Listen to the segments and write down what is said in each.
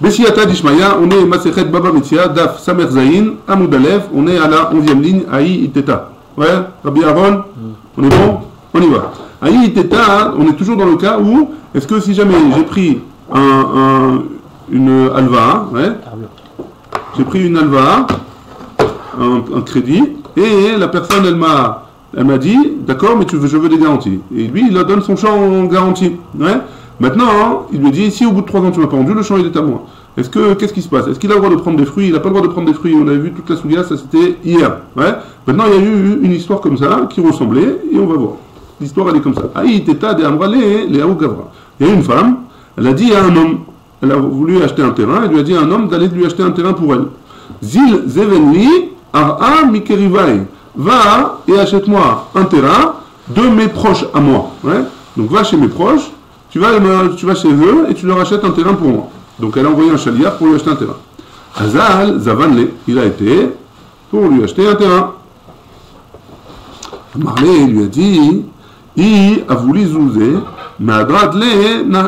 Bessiata d'Ishmaïa, on est Masechet Baba Metzia, Daf Samer Zayin, Amoud Aleph, on est à la 11e ligne, Aïe Iteta. Ouais, Rabbi Aaron, on est bon? On y va. Aïe Iteta, on est toujours dans le cas où, est-ce que si jamais j'ai pris une alva, ouais, j'ai pris une alva, un crédit, et la personne, elle m'a dit, d'accord, mais je veux des garanties. Et lui, il leur donne son champ en garantie. Ouais. Maintenant, il lui dit, si au bout de 3 ans tu m'as pas rendu, le champ il est à moi. Qu'est-ce qui se passe? Est-ce qu'il a le droit de prendre des fruits? Il n'a pas le droit de prendre des fruits. On avait vu toute la soulia, ça c'était hier. Ouais. Maintenant, il y a eu une histoire comme ça, qui ressemblait, et on va voir. L'histoire, elle est comme ça. Aïteta de Amrale, Léaou Gavra. Il y a une femme, elle a dit à un homme, elle a voulu acheter un terrain, elle lui a dit à un homme d'aller lui acheter un terrain pour elle. Zil Zevenli, Ar'a Mikerivai. Va et achète-moi un terrain de mes proches à moi. Ouais. Donc va chez mes proches, tu vas chez eux et tu leur achètes un terrain pour moi. Donc elle a envoyé un chaliard pour lui acheter un terrain. Azal Zavanle, il a été pour lui acheter un terrain. Marley lui a dit, I a voulu zouzer, mais adradle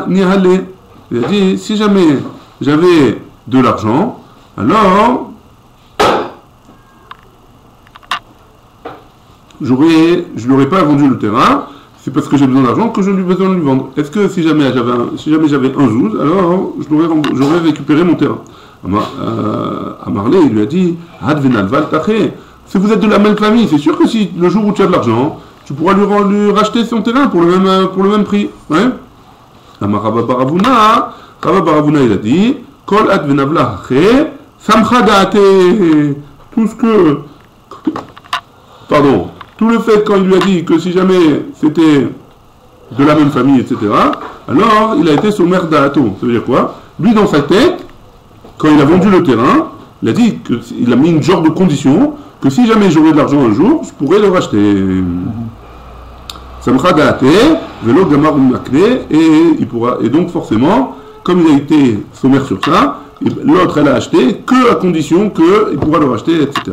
nihale. Il a dit, si jamais j'avais de l'argent, alors je ne lui aurais pas vendu le terrain, c'est parce que j'ai besoin d'argent que je lui ai besoin de lui vendre. Est-ce que si jamais j'avais un zouz, alors j'aurais récupéré mon terrain? À Marley, il lui a dit, si vous êtes de la même famille, c'est sûr que si le jour où tu as de l'argent, tu pourras lui racheter son terrain pour le même prix. Ouais. Rabba Baravuna, il a dit, Kol advenavla hache, samcha daate, tout le fait quand il lui a dit que si jamais c'était de la même famille, etc., alors il a été sommaire d'Aato. Ça veut dire quoi? Lui, dans sa tête, quand il a vendu le terrain, il a dit qu'il a mis une genre de condition que si jamais j'aurais de l'argent un jour, je pourrais le racheter. Samcha da'ate, velo gamar umakne, et donc forcément, comme il a été sommaire sur ça, l'autre elle a acheté que à condition qu'il pourra le racheter, etc.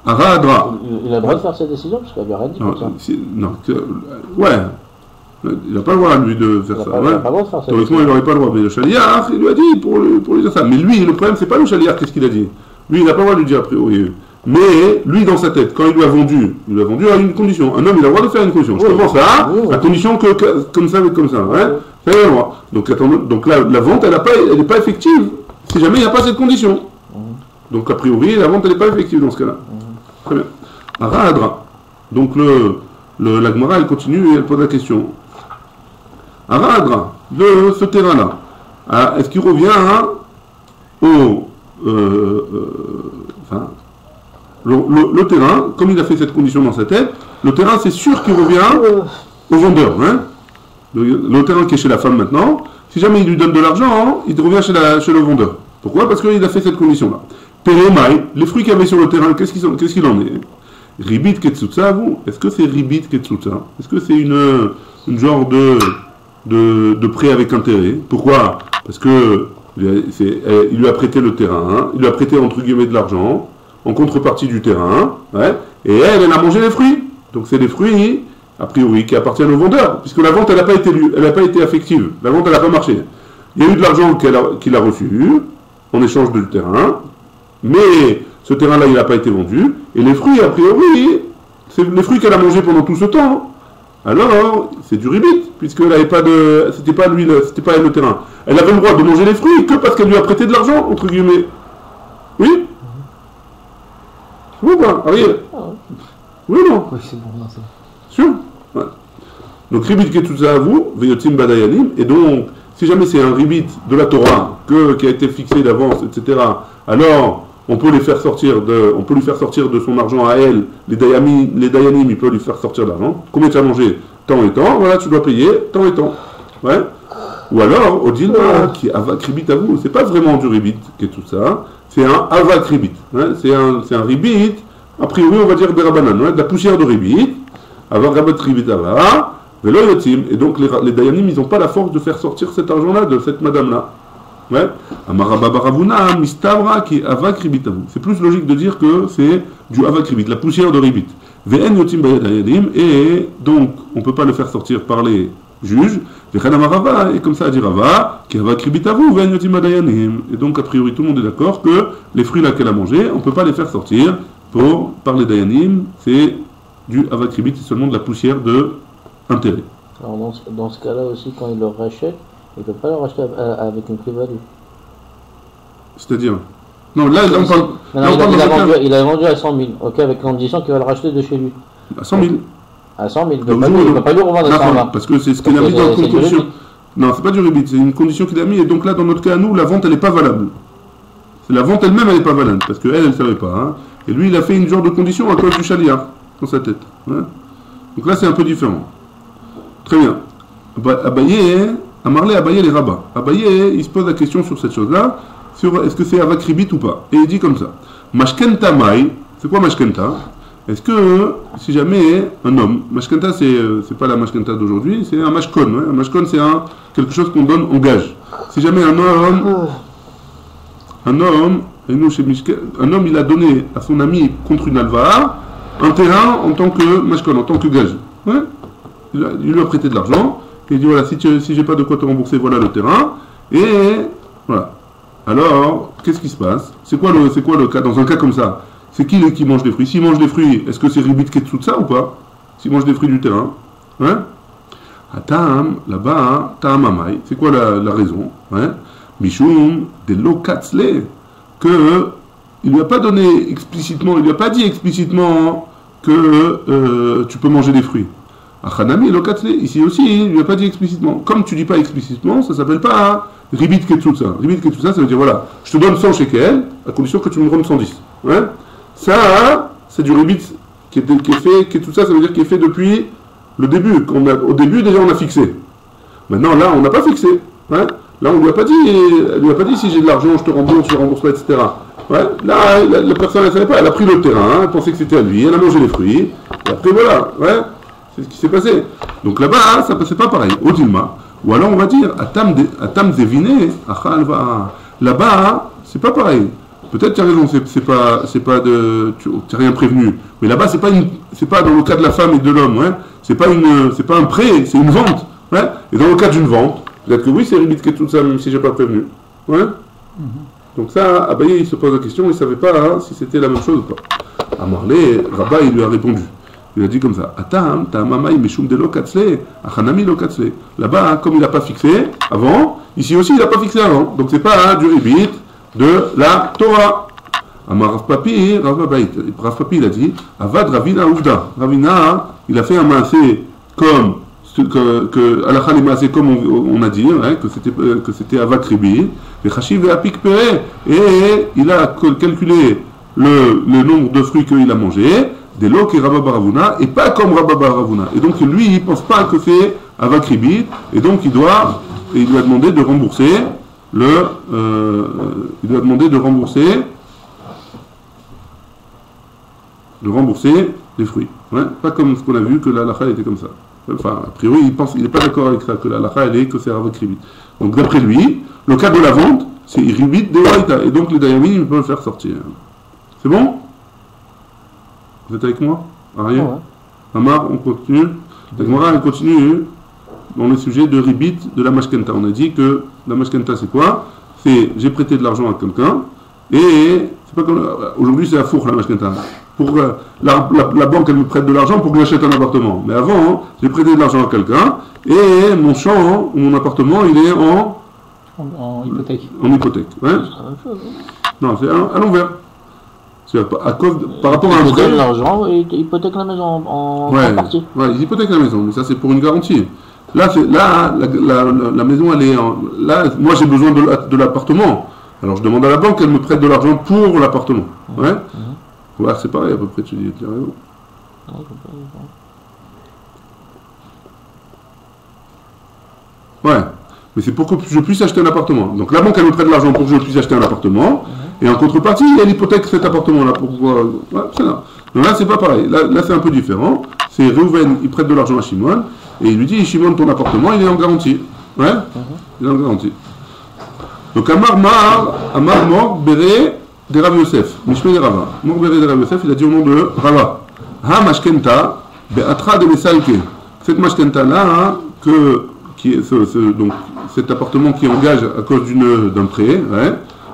Aradra. Il a le droit de faire cette décision parce qu'il n'avait rien dit comme ça. Non, ouais. Il n'a pas le droit, lui, de faire ça. Il n'a pas le droit de faire ça. Théoriquement, il n'aurait pas le droit. Mais le chaliard, il lui a dit pour lui dire ça. Mais lui, le problème, c'est pas le chaliard, qu'est-ce qu'il a dit? Lui, il n'a pas le droit de lui dire a priori. Mais lui, dans sa tête, quand il lui a vendu à une condition. Un homme, il a le droit de faire une condition. Je te vends ça, à condition que comme ça, avec comme ça. Ouais. Ça, il a le droit. Donc là, la vente, elle n'est pas effective si jamais il n'y a pas cette condition. Donc a priori, la vente, elle n'est pas effective dans ce cas-là. Très bien. Aradra. Donc la Gemara, elle continue et elle pose la question. Aradra, de ce terrain-là, est-ce qu'il revient le terrain, comme il a fait cette condition dans sa tête, le terrain, c'est sûr qu'il revient au vendeur. Hein. Le terrain qui est chez la femme maintenant, si jamais il lui donne de l'argent, il revient chez le vendeur. Pourquoi? Parce qu'il a fait cette condition-là. Peremai, les fruits qu'il y avait sur le terrain, qu'est-ce qu'il en est? Ribit Ketsutsa, vous? Est-ce que c'est Ribit Ketsutsa? Est-ce que c'est une genre de prêt avec intérêt? Pourquoi? Parce que il lui a prêté le terrain, il lui a prêté entre guillemets de l'argent, en contrepartie du terrain, ouais, et elle a mangé les fruits. Donc c'est des fruits, a priori, qui appartiennent au vendeur, puisque la vente, elle n'a pas été affective. La vente, elle n'a pas marché. Il y a eu de l'argent qu'il a reçu, en échange du terrain, mais ce terrain-là, il n'a pas été vendu, et les fruits, a priori, c'est les fruits qu'elle a mangés pendant tout ce temps. Alors, c'est du ribit, puisqu'elle n'avait pas c'était pas elle le terrain. Elle avait le droit de manger les fruits que parce qu'elle lui a prêté de l'argent, entre guillemets. Oui? C'est bon, quoi? Ariel? Oui ou non? Oui, c'est bon, non, c'est bon. Sûr? Ouais. Donc, ribit qui est tout ça à vous, veyotim badayanim, et donc, si jamais c'est un ribit de la Torah, qui a été fixé d'avance, etc., alors, on peut lui faire sortir de son argent à elle, les dayanim, il peut lui faire sortir de l'argent. Combien tu as mangé? Tant et tant, voilà, tu dois payer, tant et tant. Ouais. Ou alors, Odilma, qui est avak ribit à vous, c'est pas vraiment du ribit qui est tout ça, c'est un avak ribit. Ouais. C'est un ribit, a priori, on va dire berabanan, ouais, de la poussière de ribit, avak rabat ribit ava, velo yotim, et donc les dayanim, ils n'ont pas la force de faire sortir cet argent-là de cette madame-là. Ouais. Amarababaravuna, mistabra qui est avak ribit. C'est plus logique de dire que c'est du avak ribit, la poussière de ribit. Ve'en yotim bayadayadim, et donc on ne peut pas le faire sortir par les juges. Et comme ça a dit Rava, qui va kribitavu, et donc a priori tout le monde est d'accord que les fruits là qu'elle a mangés, on ne peut pas les faire sortir par les dayanim, c'est du avakribit, c'est seulement de la poussière de intérêt. Alors dans ce cas-là aussi, quand il le rachète, il ne peut pas le racheter avec une plus-value. C'est-à-dire non, là on parle. Il a vendu à 100 000, ok, avec condition qu'il va le racheter de chez lui. À 100 000. À 100 000, il ne peut pas lui revendre à 120. Parce que c'est ce qu'il a mis dans une condition. Non, c'est pas du rébit, c'est une condition qu'il a mis, et donc là, dans notre cas, nous, la vente, elle n'est pas valable. La vente elle-même, elle n'est pas valable, parce qu'elle, elle ne savait pas. Hein. Et lui, il a fait une genre de condition à cause du chaliard, dans sa tête. Hein. Donc là, c'est un peu différent. Très bien. Abaye, Amarlé, Abaye, les rabats. Abaye, il se pose la question sur cette chose-là, sur est-ce que c'est avakribit ou pas. Et il dit comme ça. Mashkenta mai, c'est quoi mashkenta? Est-ce que, si jamais un homme, mashkenta c'est pas la mashkenta d'aujourd'hui, c'est un mashkon. Hein? Un mashkon c'est quelque chose qu'on donne en gage. Si jamais un homme il a donné à son ami contre une alva un terrain en tant que mashkon, en tant que gage. Ouais? Il lui a prêté de l'argent, et il dit voilà, si j'ai pas de quoi te rembourser, voilà le terrain, et voilà. Alors, qu'est-ce qui se passe? C'est quoi le cas dans un cas comme ça? C'est qui mange des fruits? S'il mange des fruits, est-ce que c'est ribit ketsoutsa ou pas? S'il mange des fruits du terrain, hein? Atam, là-bas, ta'am amai, c'est quoi la raison? Hein? Mishum, de lokatzle, que il lui a pas donné explicitement, il lui a pas dit explicitement que tu peux manger des fruits. Achanami, lokatzle, ici aussi, il lui a pas dit explicitement. Comme tu dis pas explicitement, ça s'appelle pas ribit ketsoutsa. Ribit ketsoutsa, ça veut dire voilà, je te donne 100 shekels, à condition que tu me donnes 110. Ouais? Ça, c'est du ribit qui est fait, tout ça, ça veut dire qui est fait depuis le début. Au début, déjà, on a fixé. Maintenant, là, on n'a pas fixé. Hein? Là, on lui a pas dit si j'ai de l'argent, je te rembourse pas, etc. Ouais? Là, la personne, elle ne savait pas. Elle a pris le terrain, elle pensait que c'était à lui, elle a mangé les fruits, et après, voilà. Ouais? C'est ce qui s'est passé. Donc là-bas, ça c'est pas pareil. Au Dilma. Ou alors, on va dire, Atam Zevine, Achalva. Là-bas, c'est pas pareil. Peut-être tu as raison, c'est pas tu n'as rien prévenu. Mais là-bas, c'est pas dans le cas de la femme et de l'homme, ouais. C'est pas un prêt, c'est une vente, ouais. Et dans le cas d'une vente, peut-être que oui, c'est ribit tout ça, même si j'ai pas prévenu, ouais. Donc ça, Abaye, il se pose la question, il savait pas si c'était la même chose ou pas. Amarlé, Rabat, il lui a répondu. Il a dit comme ça. Atam, ta'amamai meshum de lokatzle, achanami lokatzle. Là-bas, comme il n'a pas fixé avant, ici aussi, il n'a pas fixé avant. Donc c'est pas du ribit de la Torah. Amar Rav Papi, il a dit Avad Ravina Ouvda. Ravina, il a fait un maasé comme Alakha les maasé comme on a dit, hein, que c'était Avakribi, et Chachiv et Apik Pere, et il a calculé le nombre de fruits qu'il a mangé, des lots qui Rabba Baravuna, et pas comme Rabba Baravuna. Et donc lui, il ne pense pas que c'est Avakribi, et donc il doit demander de rembourser il doit demander de rembourser les fruits. Ouais? Pas comme ce qu'on a vu que la halakha était comme ça. Enfin, a priori, il n'est pas d'accord avec ça, que la halakha elle est que c'est avec ribit. Donc d'après lui, le cas de la vente, c'est ribit de waïta. Et donc les dayamin, ils peuvent le faire sortir. C'est bon? Vous êtes avec moi? Ariel? Ouais. Amar, on continue. La Gemara, elle continue dans le sujet de ribit de la mashkenta. On a dit que la mashkenta c'est quoi? C'est j'ai prêté de l'argent à quelqu'un et c'est pas comme aujourd'hui c'est la fourche la mashkenta. Pour la banque elle me prête de l'argent pour que j'achète un appartement. Mais avant j'ai prêté de l'argent à quelqu'un et mon champ ou mon appartement il est en hypothèque. En hypothèque. Ouais. Non, c'est à l'envers. C'est à cause par rapport à un prêt. Ils donnent l'argent et ils hypothèquent la maison en partie. Ouais, ils hypothèquent la maison, mais ça c'est pour une garantie. Là, la maison, elle est là, moi j'ai besoin de l'appartement. Alors je demande à la banque qu'elle me prête de l'argent pour l'appartement. Ouais. Ouais, c'est pareil à peu près, tu dis, tu as raison. Ouais, mais c'est pour que je puisse acheter un appartement. Donc la banque, elle me prête de l'argent pour que je puisse acheter un appartement. Et en contrepartie, elle hypothèque cet appartement-là. Ouais, c'est là. Donc là, c'est pas pareil. Là c'est un peu différent. C'est Reuven, il prête de l'argent à Shimon. Et il lui dit, Shimon, ton appartement, il est en garantie. Ouais, il est en garantie. Donc, Amar Mor Bere de Rav Yosef, Mishme de Rava. Mor Bere de Rav Yosef, il a dit au nom de Rava. Ha Mashkenta, Be'atra de Mesalke. Cette Mashkenta-là, donc cet appartement qui engage à cause d'un prêt, ouais,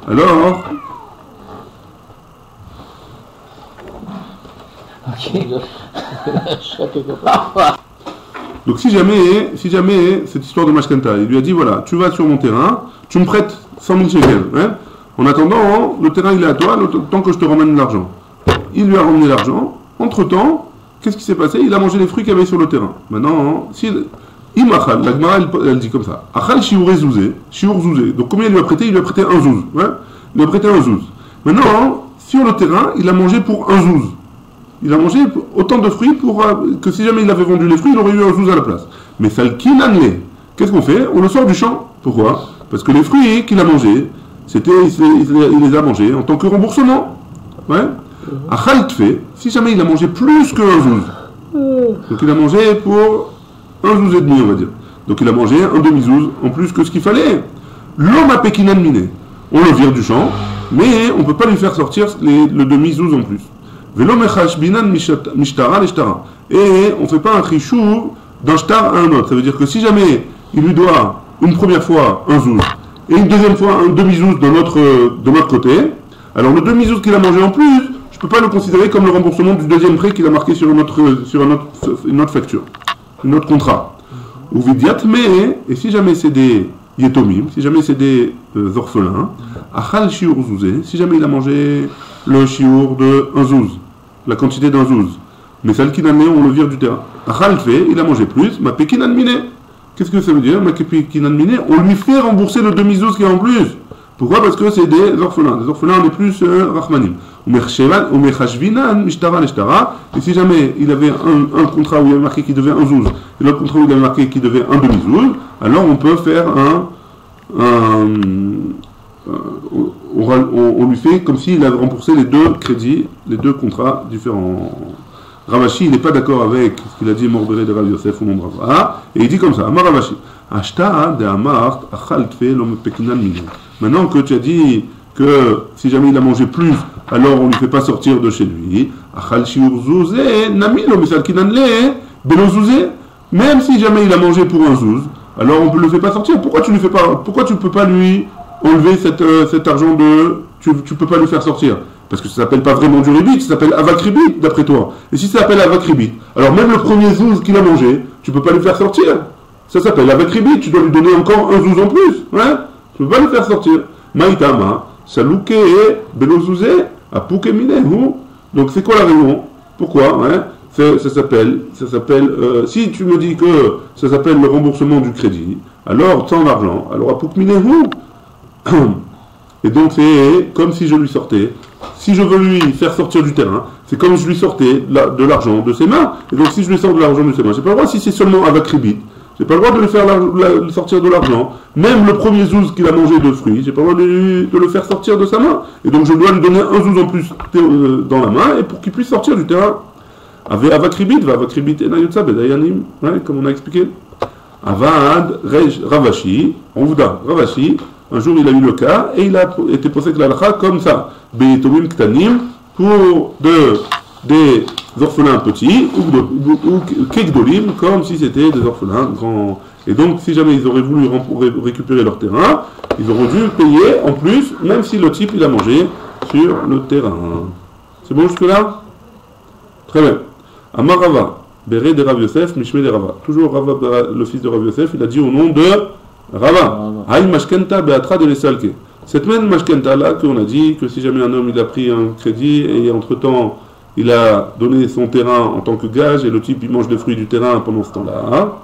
alors... Ok. Quelque part. Donc si jamais cette histoire de Mashkenta, il lui a dit voilà, tu vas sur mon terrain, tu me prêtes 100 000 shekels, hein, en attendant, le terrain il est à toi, le temps que je te ramène l'argent. Il lui a ramené l'argent, entre-temps, qu'est-ce qui s'est passé? Il a mangé les fruits qu'il y avait sur le terrain. Maintenant, Imachal, la Gemara elle dit comme ça, Achal shiur zouzé. Donc combien il lui a prêté? Il lui a prêté un zouz. Ouais, il lui a prêté un zouz. Maintenant, sur le terrain, il a mangé pour un zouz. Il a mangé autant de fruits que si jamais il avait vendu les fruits, il aurait eu un zouz à la place. Mais salkinanle, qu'est-ce qu'on fait? On le sort du champ. Pourquoi? Parce que les fruits qu'il a mangés, il les a mangés en tant que remboursement. Ouais. Achal tfé, si jamais il a mangé plus qu'un zouz. Donc il a mangé pour un zouz et demi, on va dire. Donc il a mangé un demi-zouz en plus que ce qu'il fallait. L'homme a pékinan miné. On le vire du champ, mais on ne peut pas lui faire sortir le demi-zouz en plus. Et on ne fait pas un chishou d'un shtar à un autre. Ça veut dire que si jamais il lui doit une première fois un zouz et une deuxième fois un demi-zouz de notre côté, alors le demi-zouz qu'il a mangé en plus, je ne peux pas le considérer comme le remboursement du deuxième prêt qu'il a marqué sur une autre facture, un autre contrat. Ou vidiat mais, et si jamais c'est des yetomim, si jamais c'est des orphelins, achal shiur zouzé, si jamais il a mangé le shiur de un zouz, la quantité d'un zouz, mais celle qui n'a on le vire du terrain. Achal fait, il a mangé plus, ma pekin miné. Qu'est-ce que ça veut dire, ma pekin miné? On lui fait rembourser le demi-zouz qui est en plus. Pourquoi? Parce que c'est des orphelins. Des orphelins, on est plus rachmanim. Et si jamais il avait un contrat où il avait marqué qu'il devait un zouz, et l'autre contrat où il avait marqué qu'il devait un demi-zouz, alors on peut faire on lui fait comme s'il avait remboursé les deux crédits, les deux contrats différents. Ravashi, il n'est pas d'accord avec ce qu'il a dit Morbéré de Rav Yosef au nom de Rava, et il dit comme ça, Amar Ravashi, Ashta de Amart, Achal Tfe, l'homme Pekinan Miné. Maintenant que tu as dit que si jamais il a mangé plus, alors on ne lui fait pas sortir de chez lui, Achal Shiur Zouzé, Nami, l'homme Pekinan Le, Belo Zouzé, même si jamais il a mangé pour un zouz, alors on ne le fait pas sortir. Pourquoi tu ne peux pas lui enlever cet argent tu peux pas lui faire sortir? Parce que ça s'appelle pas vraiment du ribit, ça s'appelle avakribit d'après toi. Et si ça s'appelle avakribit, alors même le premier zouz qu'il a mangé, tu peux pas lui faire sortir. Ça s'appelle avakribit, tu dois lui donner encore un zouz en plus. Ouais, tu peux pas lui faire sortir. Maïtama, salouke belozouzé, apouke minehu. Donc c'est quoi la raison? Pourquoi? Ouais, ça s'appelle, si tu me dis que ça s'appelle le remboursement du crédit, alors sans l'argent, alors apouke minehu. Et donc c'est comme si je lui sortais. Si je veux lui faire sortir du terrain, c'est comme si je lui sortais de l'argent de ses mains. Et donc si je lui sors de l'argent de ses mains, j'ai pas le droit si c'est seulement avakribit. J'ai pas le droit de lui faire sortir de l'argent. Même le premier zouz qu'il a mangé de fruits, j'ai pas le droit de le faire sortir de sa main. Et donc je dois lui donner un zouz en plus dans la main et pour qu'il puisse sortir du terrain. Avakribit, avakribit enayotsa bedayanim, comme on a expliqué. Avad, Rej, Ravashi, Ouvda, Ravashi. Un jour, il a eu le cas et il a été posé la halakha comme ça. Beyetomim ktanim pour des orphelins petits ou kekdolim comme si c'était des orphelins grands. Et donc, si jamais ils auraient voulu récupérer leur terrain, ils auraient dû payer en plus, même si le type il a mangé sur le terrain. C'est bon jusque-là? Très bien. Amarava, Béré de Rav Yosef, Mishmé de Rava. Toujours Rava, le fils de Rav Yosef, il a dit au nom de Rava, Haï Mashkenta Beatra de l'Esalke. Cette même Mashkenta là, qu'on a dit que si jamais un homme il a pris un crédit et entre temps il a donné son terrain en tant que gage et le type il mange les fruits du terrain pendant ce temps-là,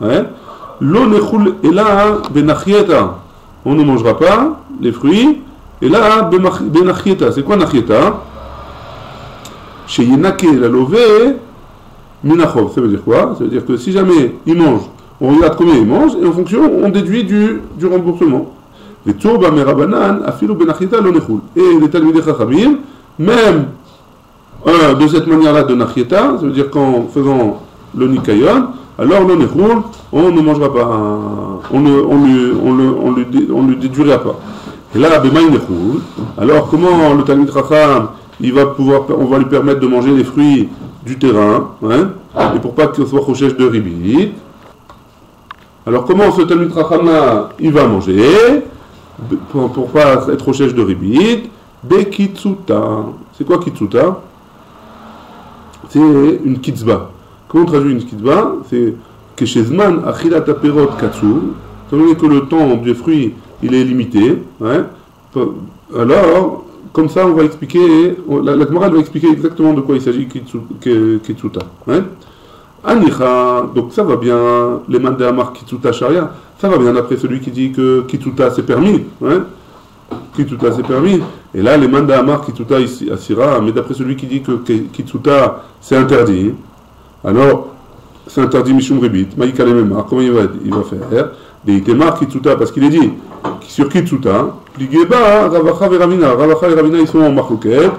l'on nechul et là benachieta, on ne mangera pas les fruits, et là benachieta, c'est quoi nachieta? Chez Yenake la lové minachov, ça veut dire quoi? Ça veut dire que si jamais il mange, on regarde combien il mange et en fonction, on déduit du remboursement. Et Tchouba Merabanan, Afilu Benachita Lonechul. Et les Talmidei Chachamim, même de cette manière-là de Nachieta, ça veut dire qu'en faisant le Nikayon, alors Lonechul, on ne mangera pas, on ne déduira pas. Et là, Bemaï Nechul, alors comment le Talmid Chacham, on va lui permettre de manger les fruits du terrain, et pour pas qu'il soit Chochesh de Ribit, Alors comment ce Talmid Chacham-là, il va manger pour pas être au chèche de ribit? Bekitsuta. C'est quoi kitsuta? C'est une kitzba. Comment on traduit une kitzba? C'est que chez Zman achilat aperot katsu, étant donné que le temps des fruits il est limité, ouais, alors comme ça on va expliquer, la Gemara va expliquer exactement de quoi il s'agit kitsuta. Ouais. Anicha, donc ça va bien, les man de Amar kitsuta sharia, ça va bien d'après celui qui dit que kitsuta c'est permis. Ouais. Kitsuta c'est permis. Et là, les manda amar Kitsuta asira, mais d'après celui qui dit que Kitsuta c'est interdit, alors c'est interdit Mishum Rebit, Maïka Lememar, comment il va faire? Des Itemar Kitsuta, parce qu'il est dit sur Kitsuta, Pligeba, Ravacha et Ravina. Ravacha et Ravina ils sont en Marloket,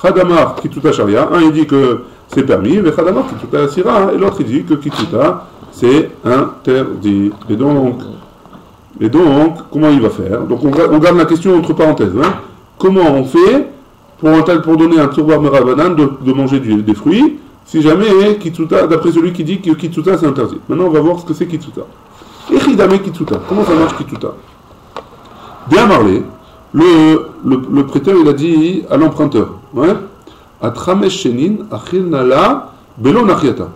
Chadamar Kitsuta Sharia, un il dit que c'est permis, mais Chadamar Kitsuta asira, et l'autre il dit que Kitsuta c'est interdit. Et donc, comment il va faire? Donc on garde la question entre parenthèses. Hein. Comment on fait pour donner un turbar merabanan de manger des fruits, si jamais Kitsuta, d'après celui qui dit que Kitsuta c'est interdit. Maintenant on va voir ce que c'est Kitsuta. Echidame Kitsuta, comment ça marche Kitsuta? Bien parlé, le prêteur il a dit à l'emprunteur, ouais, Atramesh Shenin, Achil Nala, Belon Achiata.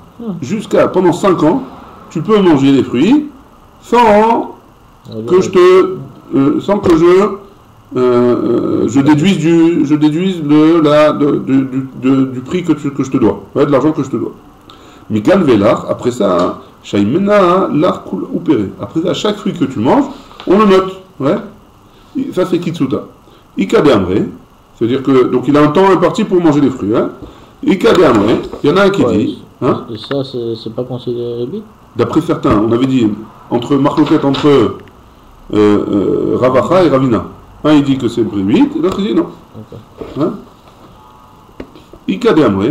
Jusqu'à pendant 5 ans, tu peux manger les fruits sans que je déduise du prix que je te dois, ouais, de l'argent que je te dois. Mikan velar, après ça, shaimena l'arkul opéré. Après ça, chaque fruit que tu manges, on le note, ouais. Ça c'est kitsuta. Ikade amre, c'est-à-dire que donc il a un temps imparti pour manger les fruits, hein. Ikade amre, il y en a un qui dit, hein. Et ça c'est pas considéré rébit? D'après certains, on avait dit entre marloquette entre Ravacha et Ravina. Un il dit que c'est rébit, l'autre il dit non. Hein? Ikade amre,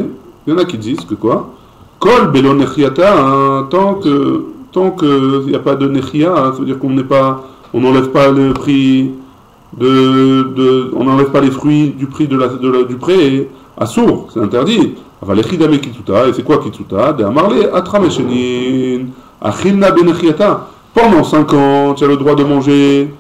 il y en a qui disent que quoi? Kol belon nechiata, tant que il n'y a pas de nechia, hein, ça veut dire qu'on n'enlève pas le prix on n'enlève pas les fruits du prix du prêt à sourd, c'est interdit. Avalechidame kitsuta, et c'est quoi kitsuta? De amarle atrameshenin, achilna benechiata. Pendant 5 ans, tu as le droit de manger,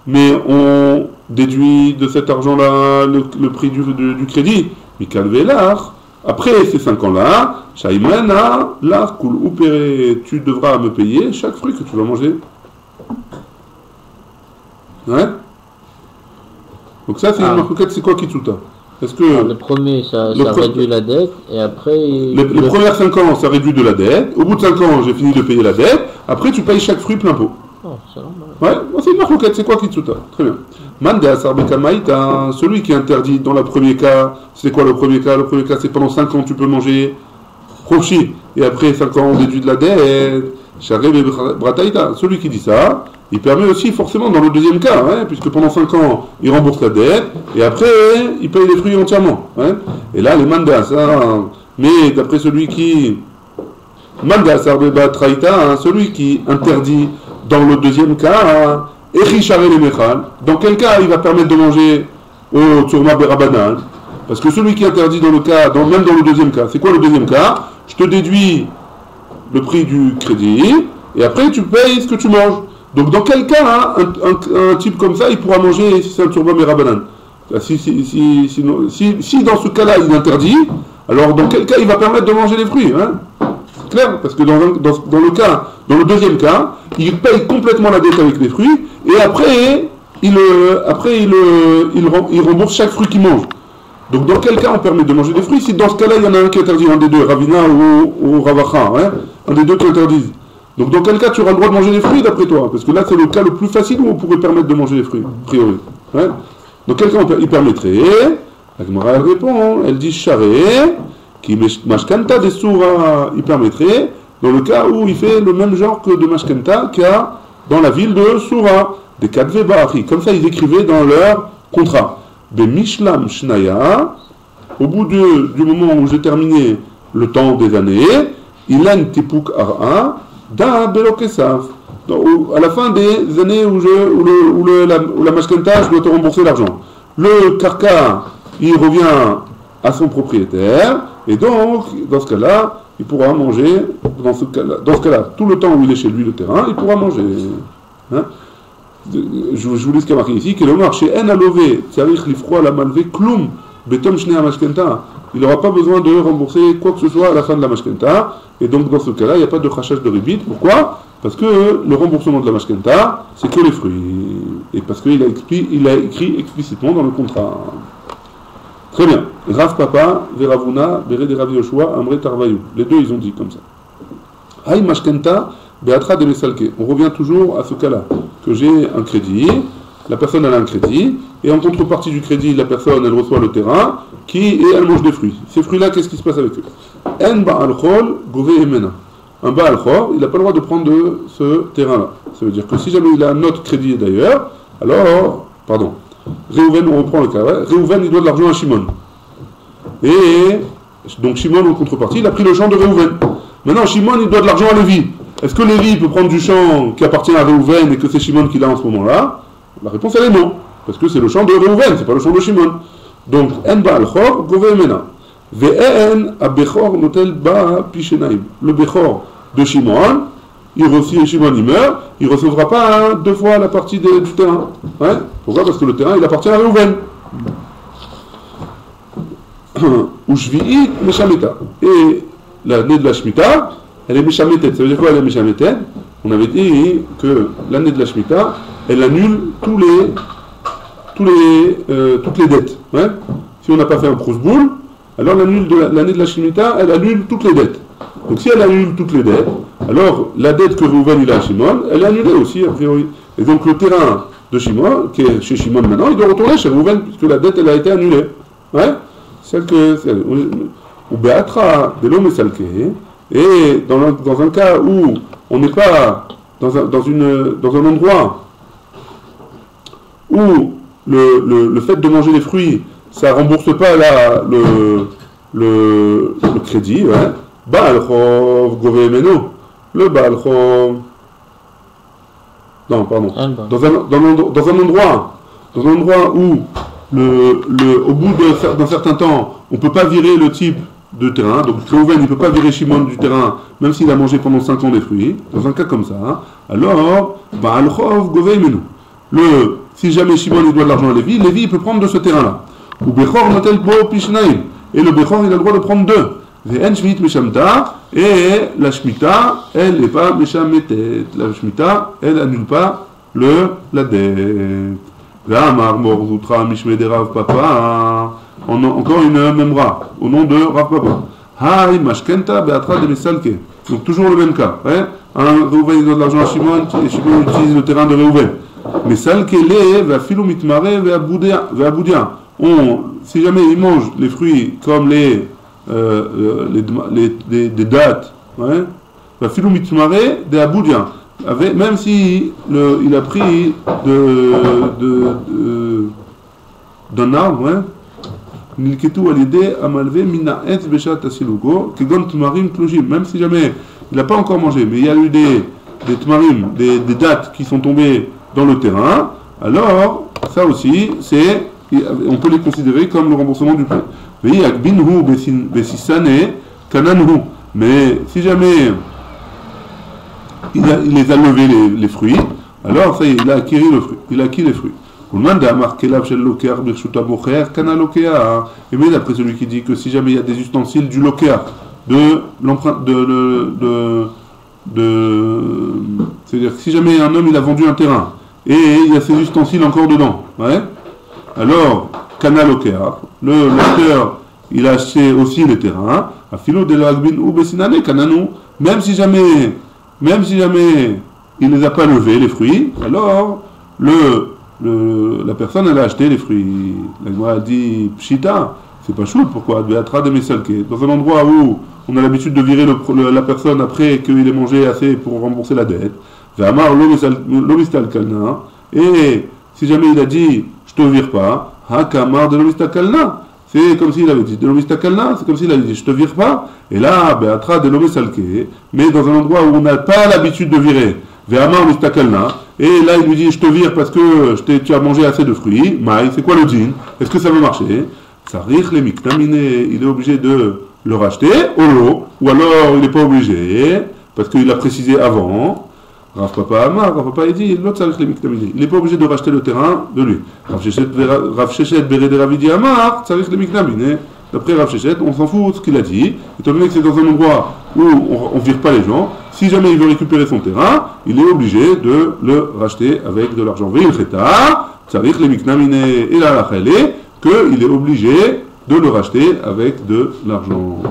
mais on déduit de cet argent-là le prix du crédit. Mikal velar. Après ces 5 ans-là, Shaimana, l'arkul opéré, tu devras me payer chaque fruit que tu vas manger. Ouais. Donc ça, c'est une marquette, c'est quoi Kitsuta? Est-ce que le premier, ça réduit la dette, et après... Les premières 5 ans, ça réduit de la dette. Au bout de 5 ans, j'ai fini de payer la dette. Après, tu payes chaque fruit plein pot. Oh, c'est normal. Ouais, c'est une marquette, c'est quoi Kitsuta? Très bien. Manda Sarbekamaïta, celui qui est interdit dans le premier cas, c'est quoi le premier cas? Le premier cas, c'est pendant 5 ans, tu peux manger Roshi, et après 5 ans, on déduit de la dette. Brataïta, celui qui dit ça, il permet aussi forcément dans le deuxième cas, hein, puisque pendant 5 ans, il rembourse la dette, et après, il paye les fruits entièrement. Hein. Et là, les mandas, hein, mais d'après celui qui... Mandas Arbebatraïta, celui qui interdit dans le deuxième cas, Echicharé les Mechal, dans quel cas il va permettre de manger au Tsurma Berabanan? Parce que celui qui interdit dans le cas, même dans le deuxième cas, c'est quoi le deuxième cas? Je te déduis le prix du crédit, et après tu payes ce que tu manges. Donc dans quel cas, hein, un type comme ça, il pourra manger si c'est un Tsurma Berabanan? Si dans ce cas-là il interdit, alors dans quel cas il va permettre de manger les fruits, hein? C'est clair, parce que dans le deuxième cas, il paye complètement la dette avec les fruits, et après il rembourse chaque fruit qu'il mange. Donc dans quel cas on permet de manger des fruits? Si dans ce cas-là il y en a un qui interdit, un des deux, Ravina ou Ravacha, hein, un des deux qui interdisent. Donc dans quel cas tu auras le droit de manger des fruits d'après toi? Parce que là c'est le cas le plus facile où on pourrait permettre de manger des fruits, a priori. Hein. Dans quel cas il permettrait? La Gemara elle répond, elle dit charé, qui mashkanta des soura, il permettrait dans le cas où il fait le même genre que de mashkanta qu'il y a dans la ville de Soura, des kadve ba'achi. Comme ça ils écrivaient dans leur contrat. De Mishlam Shnaya, au bout du moment où j'ai terminé le temps des années, Ilan Tipuk Ara, Da Belokesaf. À la fin des années où la mashkenta, je dois te rembourser l'argent. Le karka, il revient à son propriétaire, Et donc, dans ce cas-là, il pourra manger, dans ce cas-là, tout le temps où il est chez lui, le terrain, il pourra manger. Hein? Je vous lis ce qu'il y a marqué ici, que le marché en alové, tsarich lifroa la malvé, kloum, betom shnei amashkenta. Il n'aura pas besoin de rembourser quoi que ce soit à la fin de la mashkenta. Et donc, dans ce cas-là, il n'y a pas de rachage de ribit. Pourquoi? Parce que le remboursement de la mashkenta, c'est que les fruits. Et parce qu'il a écrit explicitement dans le contrat. Très bien. Rav Papa, Veravuna, Bere de Rav Yoshua, Amre Tarvayou. Les deux, ils ont dit comme ça. Haï mashkenta, beatra de Mesalke. On revient toujours à ce cas-là. Que j'ai un crédit, la personne elle a un crédit, et en contrepartie du crédit, la personne elle reçoit le terrain, et elle mange des fruits. Ces fruits-là, qu'est-ce qui se passe avec eux? En ba'al chol, gove emena. Un ba'al chol, il n'a pas le droit de prendre de ce terrain-là. Ça veut dire que si jamais il a un autre crédit d'ailleurs, alors, pardon, Réhouven, on reprend le cas, ouais. Réhouven, il doit de l'argent à Shimon. Et donc Shimon, en contrepartie, il a pris le champ de Réhouven. Maintenant, Shimon, il doit de l'argent à Lévi. Est-ce que Lévi peut prendre du champ qui appartient à Réhouven et que c'est Shimon qui l'a en ce moment-là? La réponse, elle est non. Parce que c'est le champ de Réhouven, c'est pas le champ de Shimon. Donc, en ba'al chor, gove emena. Ve'en abechor notel ba pishenaim. Le bechor de Shimon, Shimon il meurt, il ne recevra pas deux fois la partie du terrain. Ouais. Pourquoi? Parce que le terrain, il appartient à Réhouven. Ushvi'it meshameta. Et l'année de la Shemitah, elle est meshametet. Ça veut dire quoi, elle est meshametet? On avait dit que l'année de la Shemitah, elle annule toutes les dettes. Ouais. Si on n'a pas fait un prosboul, alors l'année de la Shemitah, elle annule toutes les dettes. Donc si elle annule toutes les dettes, alors la dette que Réhouven il a à Shimon, elle est annulée aussi, a priori. Et donc le terrain de Shimon, qui est chez Shimon maintenant, il doit retourner chez Réhouven, puisque la dette, elle a été annulée. Ouais. Celle que... Ou Beatra, de l'homme salke. Et dans un cas où on n'est pas dans un endroit où le fait de manger les fruits, ça ne rembourse pas le crédit, ouais. Baal Chov Gove Meno. Le Baal Chov. Non, pardon. Dans un endroit où au bout d'un certain temps, on ne peut pas virer le type de terrain, donc Réhouven ne peut pas virer Shimon du terrain, même s'il a mangé pendant 5 ans des fruits, dans un cas comme ça, hein, alors, Baal Chov Gove Meno. Si jamais Shimon il doit de l'argent à Lévi, Lévi il peut prendre de ce terrain-là. Ou Bechor Notel Bo Pishnaim. Et le Bechor il a le droit de prendre deux. Ve'en Shmit Meshamta. Et la Shemitah, elle n'est pas Meshametet. La Shemitah, elle annule pas la dette. Ve'amar Morzutra Mishmede Rav Papa. Encore une memra, au nom de Rav Papa. Haï Mashkenta Beatra de Mesalke. Donc toujours le même cas. Ouais? Un Réhouven il donne de l'argent à Shimon, et Shimon utilise le terrain de Réhouven. Mais Salkele va filou mitmare va boudia. Si jamais il mange les fruits comme les dattes, ouais, va filou mitmare de aboudia. Même si il a pris d'un arbre, ouais, nilketu alide amalve mina et beshat asilugo kegon tmarim klojim. Même si jamais il n'a pas encore mangé, mais il y a eu des tmarim, des dattes qui sont tombées dans le terrain, alors ça aussi, on peut les considérer comme le remboursement du prêt. Mais si jamais il les a levés les fruits, alors ça y est, il a acquis les fruits. Et mais d'après celui qui dit que si jamais il y a des ustensiles du lokéa, c'est-à-dire que si jamais un homme il a vendu un terrain et il y a ses ustensiles encore dedans, ouais, alors canal okea, l'acheteur il a acheté aussi les terrains, à philo de l'agbin ou bessinane cananu, même si jamais il les a pas levés les fruits, alors la personne elle a acheté les fruits. La Gemara a dit pshita, c'est pas chou, pourquoi? Dans un endroit où on a l'habitude de virer la personne après qu'il ait mangé assez pour rembourser la dette. Et si jamais il a dit je te vire pas, c'est comme s'il avait dit c'est comme s'il avait dit je te vire pas, et là be'atra de l'omesalke, mais dans un endroit où on n'a pas l'habitude de virer, et là il lui dit je te vire parce que tu as mangé assez de fruits, maï, c'est quoi le djinn? Est-ce que ça va marcher? Ça rire les miktamine, il est obligé de le racheter au lot, ou alors il n'est pas obligé, parce qu'il a précisé avant. Rav Papa Amar, Rav Papa il dit, il n'est pas obligé de racheter le terrain de lui. Rav Shechet Bered Ravidi Amar, Tzarich le Miknamine. D'après Rav Shechet, on s'en fout de ce qu'il a dit, étant donné que c'est dans un endroit où on ne vire pas les gens, si jamais il veut récupérer son terrain, il est obligé de le racheter avec de l'argent. Veil Cheta, Tzarich le Miknamine, et là la Chale, qu'il est obligé de le racheter avec de l'argent.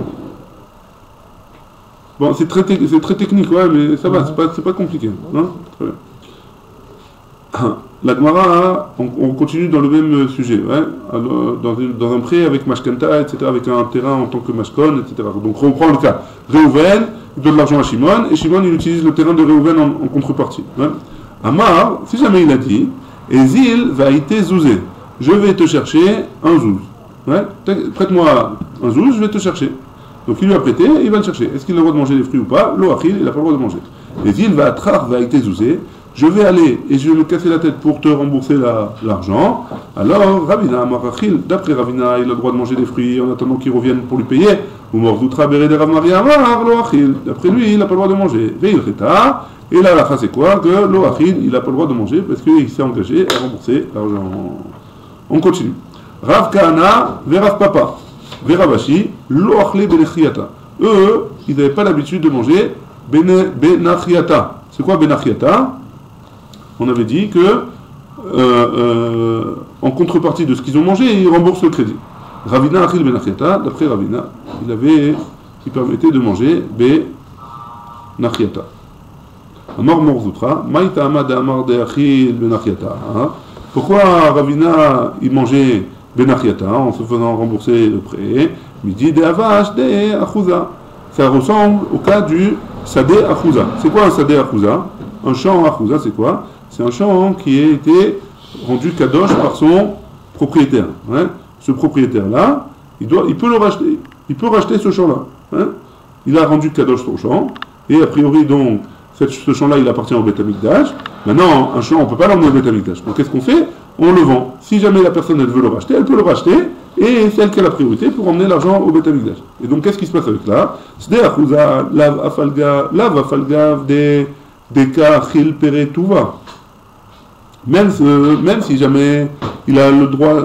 Bon, c'est très technique, ouais, mais ça va, c'est pas compliqué. Hein, très bien. La Gemara, on continue dans le même sujet, ouais, alors, dans un prêt avec Mashkenta, etc., avec un terrain en tant que Mashkon, etc. Donc on prend le cas. Réhouven, il donne l'argent à Shimon, et Shimon, il utilise le terrain de Réhouven en contrepartie. Ouais. Amar, si jamais il a dit, Ezil va été zouzé, je vais te chercher un zouz. Ouais, prête-moi un zouz, je vais te chercher. Donc il lui a prêté, il va le chercher. Est-ce qu'il a le droit de manger les fruits ou pas? L'oachil, il n'a pas le droit de manger. Et il va atrar, va être zouzé. Je vais aller et je vais me casser la tête pour te rembourser l'argent. Alors, Ravina, Marachil, d'après Ravina, il a le droit de manger des fruits en attendant qu'il revienne pour lui payer. Ou Mordoutra, Béré de Rav Maria, l'oachil. D'après lui, il n'a pas le droit de manger. Veil Reta. Et là, la phrase c'est quoi? Que l'oachil, il n'a pas le droit de manger parce qu'il s'est engagé à rembourser l'argent. On continue. Rav Kahana, Rav Papa. Verabashi, loachle benachiata. Eux, ils n'avaient pas l'habitude de manger benachiata. C'est quoi benachiata? On avait dit que, en contrepartie de ce qu'ils ont mangé, ils remboursent le crédit. Ravina achil benachiata, d'après Ravina, il permettait de manger benachiata. Amar morzutra, maïta amad amar de achil benachiata. Pourquoi Ravina, il mangeait benachiata, en se faisant rembourser le prêt, midi de avash de achouza. Ça ressemble au cas du sadé achouza. C'est quoi un sadé achouza? Un champ achouza, c'est quoi? C'est un champ qui a été rendu kadosh par son propriétaire. Hein? Ce propriétaire-là, il peut le racheter. Il peut racheter ce champ-là. Hein? Il a rendu kadosh son champ, et a priori donc, ce champ-là, il appartient au Beth Amikdash. Maintenant, un champ, on ne peut pas l'emmener au Beth Amikdash. Donc qu'est-ce qu'on fait? On le vend. Si jamais la personne elle veut le racheter, elle peut le racheter, et c'est elle qui a la priorité pour emmener l'argent au Beth Amikdash. Et donc qu'est-ce qui se passe avec là? C'est achouza, lav afalgav, des cas chil pere tuva. Même si jamais il a le droit,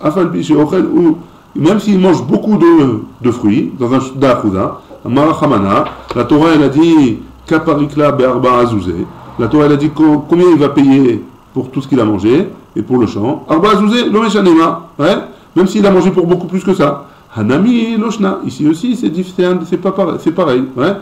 afalpi chez ochel, ou même s'il mange beaucoup de fruits, dans un d'achouza, marachamana, la Torah elle a dit kaparikla be'arba azouzé. La Torah elle a dit combien il va payer pour tout ce qu'il a mangé et pour le champ. Arba azouzé, lo meshanema, ouais, même s'il a mangé pour beaucoup plus que ça. Hanami loshna, ici aussi c'est pas pareil, c'est pareil, ouais.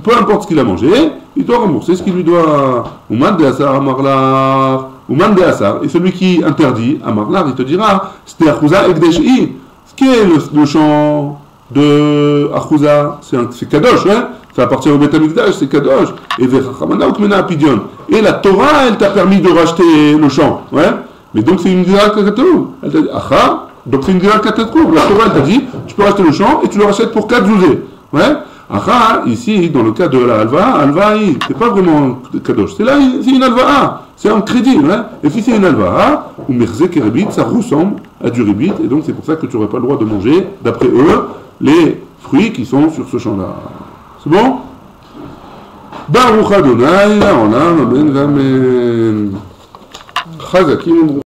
Peu importe ce qu'il a mangé, il doit rembourser ce qu'il lui doit. Ouman de asar amarlar, ouman de asar. Et celui qui interdit amarlar, il te dira, c'était achouza ekdeshi. Ce qui est le champ de achouza, c'est kadosh, hein. Ça appartient au Beth Amikdash, c'est kadosh. Et vechachamana ukmena apidion. Et la Torah, elle t'a permis de racheter le champ, ouais. Mais donc c'est une dira katatou. Elle t'a dit, acha, donc c'est une dira katatou. La Torah, elle t'a dit, tu peux racheter le champ et tu le rachètes pour 4 zouzés, ouais. Acha, ici, dans le cas de la alva, c'est pas vraiment kadosh. C'est une alva, c'est un crédit, hein. Et si c'est une alva, ou merzek et ribit, ça ressemble à du ribit, et donc c'est pour ça que tu n'aurais pas le droit de manger, d'après eux, les fruits qui sont sur ce champ-là. C'est bon? Baruch Adonai, Olam, Amen, Amen. Chazakim.